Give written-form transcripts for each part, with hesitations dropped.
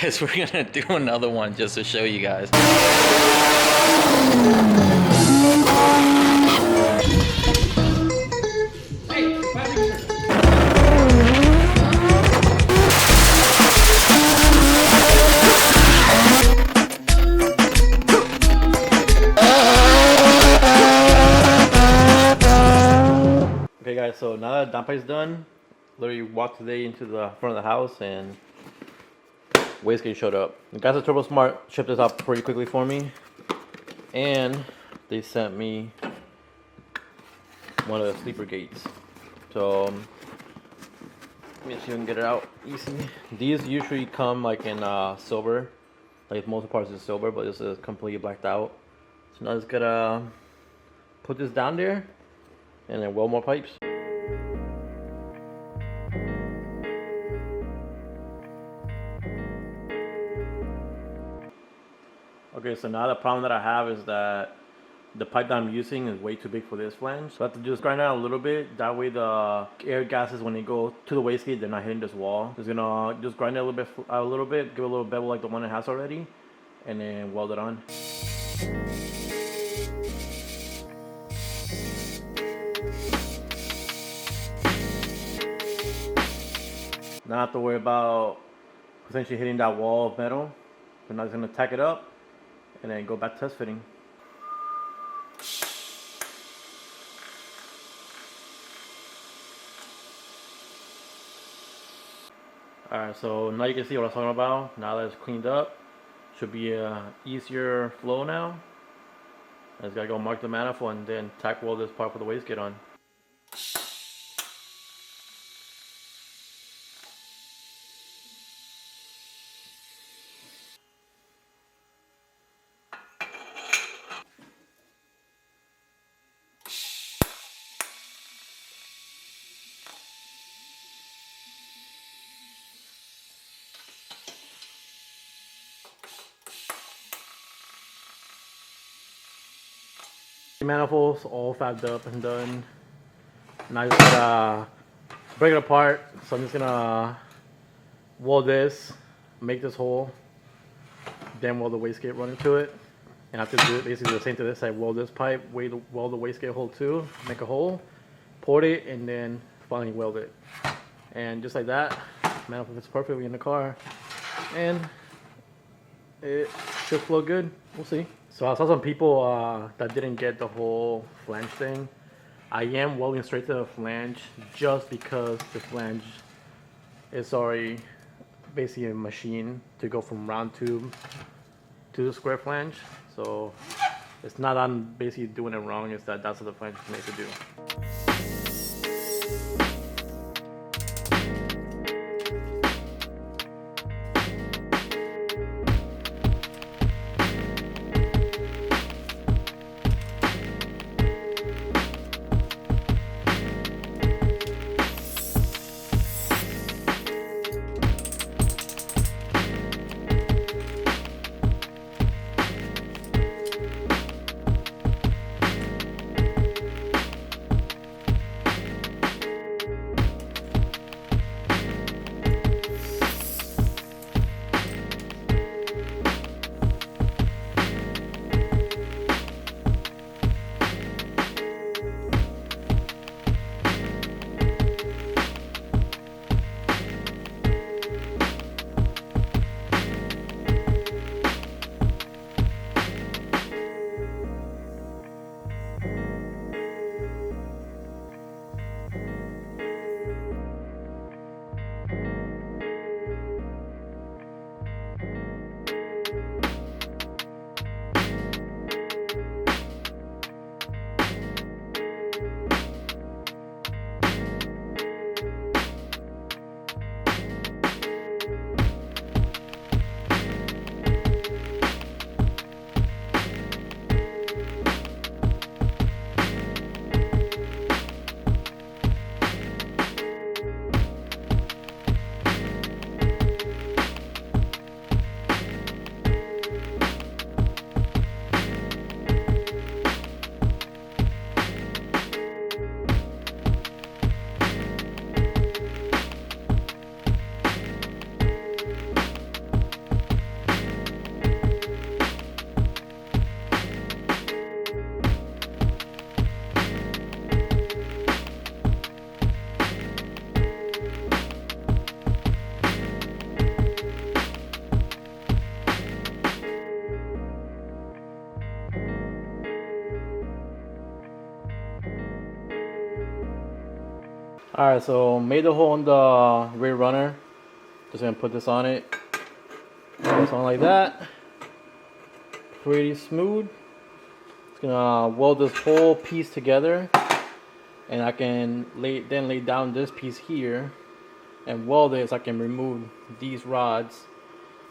guess we're gonna do another one just to show you guys. Okay guys, so now that downpipe's done, literally walked today into the front of the house and wastegate showed up. The guys at Turbo Smart shipped this out pretty quickly for me, and they sent me one of the sleeper gates. So let me see if we can get it out easy. These usually come like in silver, like most parts is silver, but this is completely blacked out. So now I'm just gonna put this down there and then weld more pipes. Okay, so now the problem that I have is that the pipe that I'm using is way too big for this flange. So I have to just grind out a little bit. That way the air gases, when they go to the wastegate, they're not hitting this wall. Just gonna just grind it a little bit, give it a little bevel like the one it has already, and then weld it on. Now I have to worry about potentially hitting that wall of metal. So now I'm just gonna tack it up and then go back to test fitting. Alright, so now you can see what I was talking about. Now that it's cleaned up, should be a easier flow now. I just gotta go mark the manifold and then tack weld this part for the wastegate on. The manifolds all fabbed up and done. Now I just gotta break it apart. So I'm just gonna weld this, make this hole, then weld the wastegate run into it. And I have to do it basically the same to this. I weld this pipe, weld the wastegate hole too, make a hole, port it, and then finally weld it. And just like that, manifold fits perfectly in the car, and it should flow good. We'll see. So I saw some people that didn't get the whole flange thing. I am welding straight to the flange just because the flange is already basically a machine to go from round tube to the square flange. So it's not I'm basically doing it wrong, it's that that's what the flange is made to do. Alright, so made the hole in the rear runner. Just gonna put this on it. Just on like that. Pretty smooth. Just gonna weld this whole piece together, and I can lay down this piece here and weld it so I can remove these rods,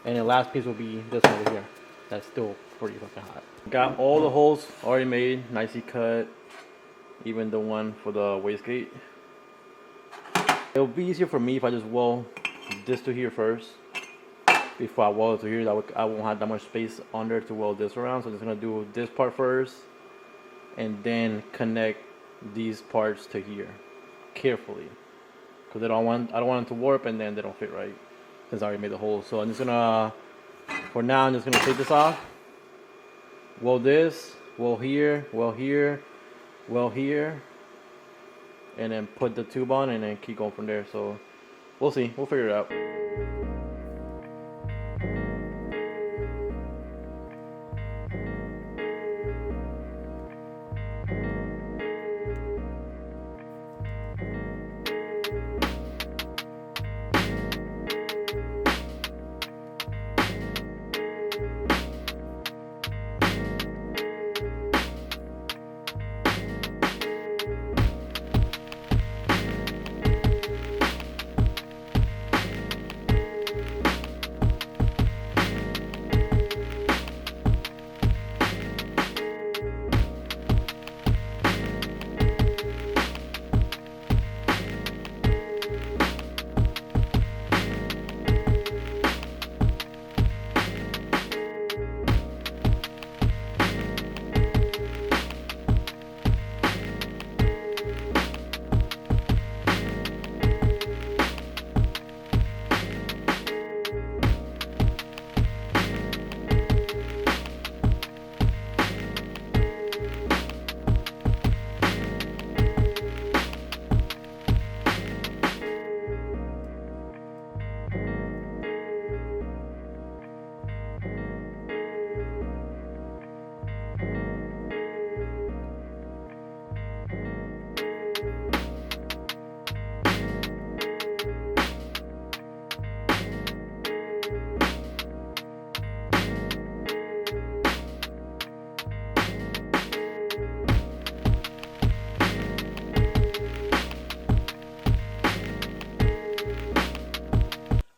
and the last piece will be this one over here. That's still pretty fucking hot. Got all the holes already made, nicely cut, even the one for the wastegate. It'll be easier for me if I just weld this to here first before I weld it to here. I won't have that much space under to weld this around, so I'm just gonna do this part first and then connect these parts to here carefully, because I don't want them to warp and then they don't fit right since I already made the hole. So I'm just gonna, for now, I'm just gonna take this off, weld this, weld here, weld here, weld here, and then put the tube on and then keep going from there. So we'll see, we'll figure it out.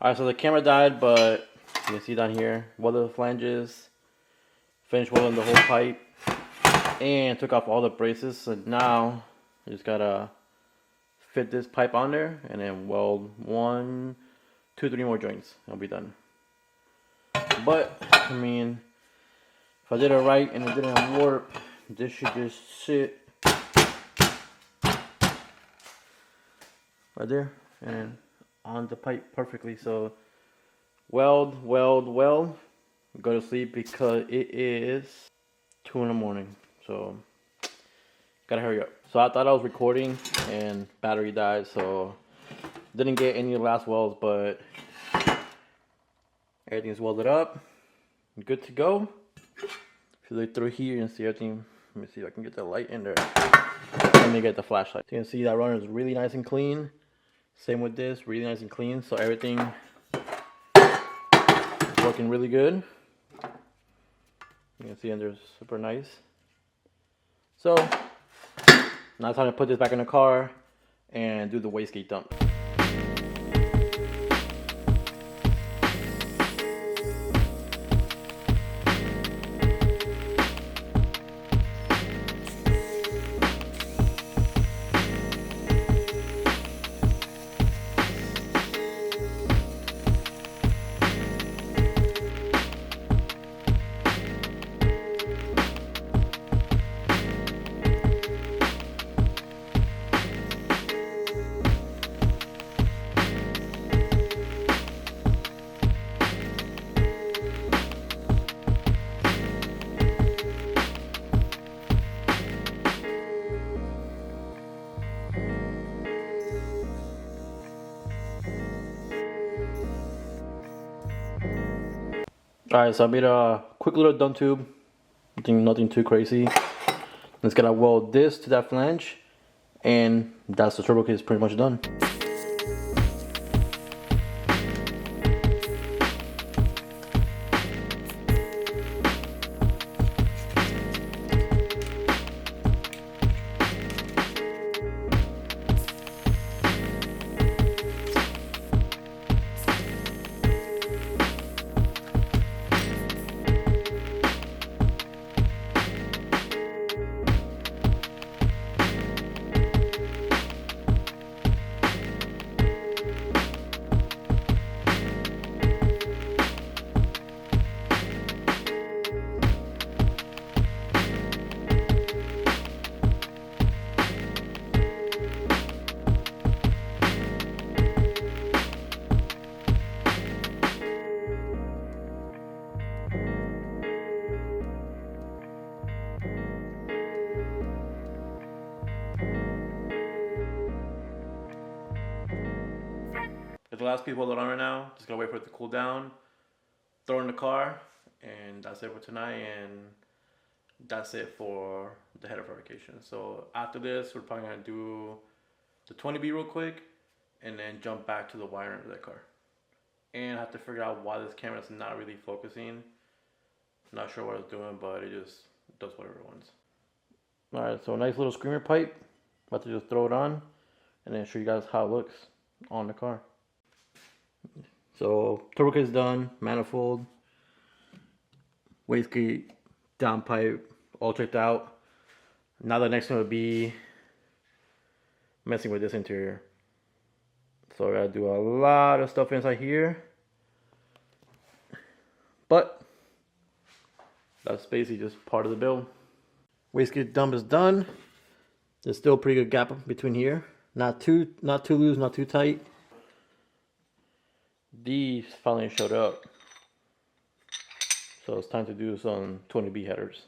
Alright, so the camera died, but you can see down here, welded the flanges, finished welding the whole pipe, and took off all the braces. So now I just gotta fit this pipe on there and then weld 1, 2, 3 more joints. I'll be done. But I mean, if I did it right and it didn't warp, this should just sit right there and on the pipe perfectly. So weld, go to sleep because it is 2 in the morning. So gotta hurry up. So I thought I was recording and battery died, so didn't get any of the last welds, but everything's welded up, good to go. If you look through here and see everything, let me see if I can get the light in there. Let me get the flashlight. So you can see that runner is really nice and clean. Same with this, really nice and clean. So everything is working really good. You can see under is super nice. So now it's time to put this back in the car and do the wastegate dump. Alright, so I made a quick little dump tube. Nothing too crazy. Just gonna weld this to that flange And that's the turbo case pretty much done. The last people that are on right now, just gonna wait for it to cool down, throw it in the car, and that's it for tonight, and that's it for the header fabrication. So after this, we're probably gonna do the 20B real quick, and then jump back to the wiring of that car. And I have to figure out why this camera is not really focusing. Not sure what it's doing, but it just does whatever it wants. Alright, so a nice little screamer pipe. About to just throw it on, and then show you guys how it looks on the car. So turbo case done, manifold, wastegate, downpipe, all checked out. Now the next one would be messing with this interior. So I gotta do a lot of stuff inside here, but that's basically just part of the build. Wastegate dump is done. There's still a pretty good gap between here. Not too loose, not too tight. These finally showed up, so it's time to do some 20B headers.